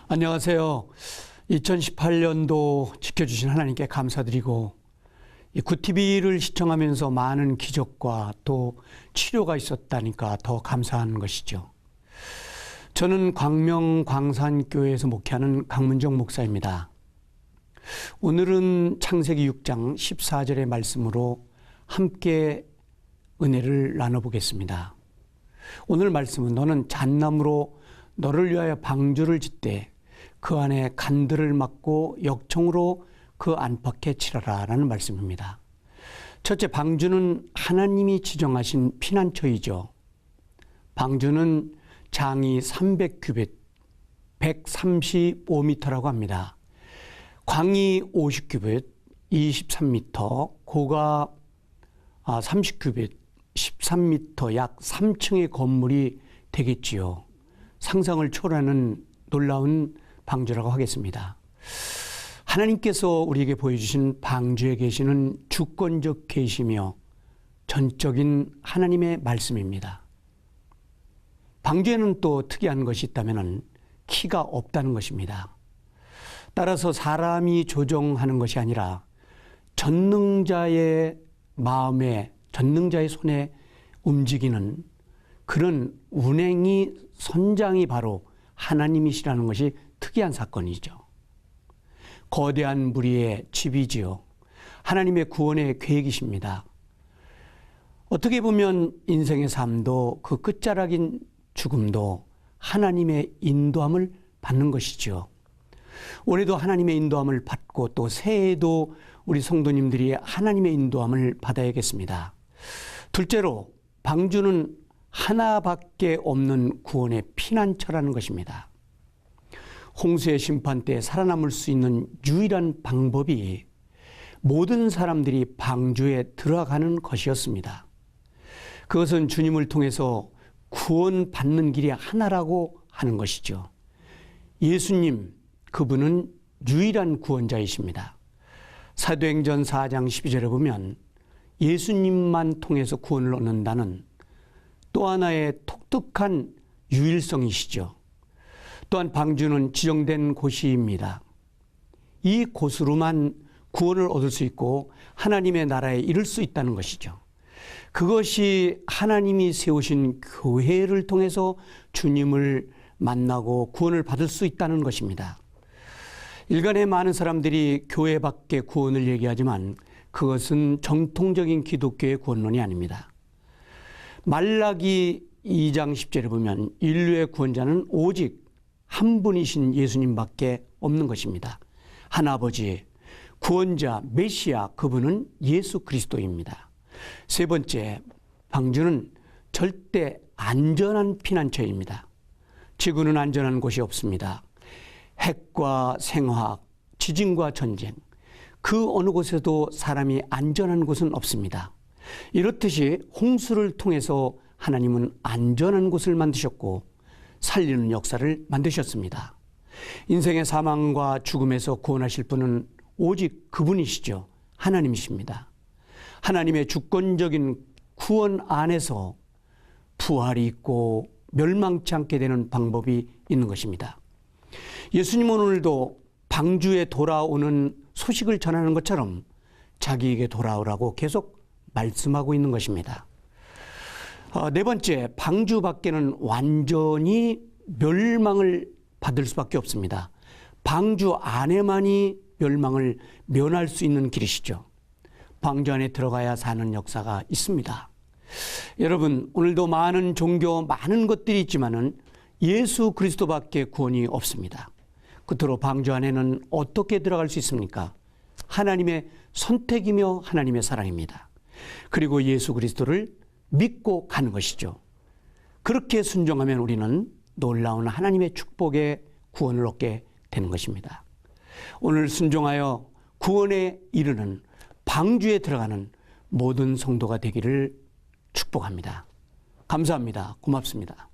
안녕하세요. 2018년도 지켜주신 하나님께 감사드리고 이 굿TV를 시청하면서 많은 기적과 또 치료가 있었다니까 더 감사한 것이죠. 저는 광명 광산교회에서 목회하는 강문정 목사입니다. 오늘은 창세기 6장 14절의 말씀으로 함께 은혜를 나눠보겠습니다. 오늘 말씀은 너는 잣나무로 너를 위하여 방주를 짓되 그 안에 간들을 막고 역청으로 그 안팎에 칠하라 라는 말씀입니다. 첫째, 방주는 하나님이 지정하신 피난처이죠. 방주는 장이 300규빗, 135m라고 합니다. 광이 50규빗, 23m, 고가 30규빗, 13m, 약 3층의 건물이 되겠지요. 상상을 초월하는 놀라운 방주라고 하겠습니다. 하나님께서 우리에게 보여주신 방주에 계시는 주권적 계시며 전적인 하나님의 말씀입니다. 방주에는 또 특이한 것이 있다면 키가 없다는 것입니다. 따라서 사람이 조종하는 것이 아니라 전능자의 마음에, 전능자의 손에 움직이는 그런 운행이 선장이 바로 하나님이시라는 것이 특이한 사건이죠. 거대한 무리의 집이지요. 하나님의 구원의 계획이십니다. 어떻게 보면 인생의 삶도 그 끝자락인 죽음도 하나님의 인도함을 받는 것이죠. 올해도 하나님의 인도함을 받고 또 새해에도 우리 성도님들이 하나님의 인도함을 받아야겠습니다. 둘째로 방주는 하나밖에 없는 구원의 피난처라는 것입니다. 홍수의 심판 때 살아남을 수 있는 유일한 방법이 모든 사람들이 방주에 들어가는 것이었습니다. 그것은 주님을 통해서 구원받는 길이 하나라고 하는 것이죠. 예수님, 그분은 유일한 구원자이십니다. 사도행전 4장 12절에 보면 예수님만 통해서 구원을 얻는다는 또 하나의 독특한 유일성이시죠. 또한 방주는 지정된 곳입니다. 이 곳으로만 구원을 얻을 수 있고 하나님의 나라에 이를 수 있다는 것이죠. 그것이 하나님이 세우신 교회를 통해서 주님을 만나고 구원을 받을 수 있다는 것입니다. 일간의 많은 사람들이 교회 밖의 구원을 얘기하지만 그것은 정통적인 기독교의 구원론이 아닙니다. 말라기 2장 10절에 보면 인류의 구원자는 오직 한 분이신 예수님밖에 없는 것입니다. 하나아버지, 구원자, 메시아, 그분은 예수 그리스도입니다. 세 번째, 방주는 절대 안전한 피난처입니다. 지구는 안전한 곳이 없습니다. 핵과 생화학, 지진과 전쟁, 그 어느 곳에도 사람이 안전한 곳은 없습니다. 이렇듯이 홍수를 통해서 하나님은 안전한 곳을 만드셨고 살리는 역사를 만드셨습니다. 인생의 사망과 죽음에서 구원하실 분은 오직 그분이시죠. 하나님이십니다. 하나님의 주권적인 구원 안에서 부활이 있고 멸망치 않게 되는 방법이 있는 것입니다. 예수님은 오늘도 방주에 돌아오는 소식을 전하는 것처럼 자기에게 돌아오라고 계속 말씀하고 있는 것입니다. 네 번째, 방주 밖에는 완전히 멸망을 받을 수밖에 없습니다. 방주 안에만이 멸망을 면할 수 있는 길이시죠. 방주 안에 들어가야 사는 역사가 있습니다. 여러분, 오늘도 많은 종교, 많은 것들이 있지만은 예수 그리스도밖에 구원이 없습니다. 끝으로 방주 안에는 어떻게 들어갈 수 있습니까? 하나님의 선택이며 하나님의 사랑입니다. 그리고 예수 그리스도를 믿고 가는 것이죠. 그렇게 순종하면 우리는 놀라운 하나님의 축복의 구원을 얻게 되는 것입니다. 오늘 순종하여 구원에 이르는 방주에 들어가는 모든 성도가 되기를 축복합니다. 감사합니다. 고맙습니다.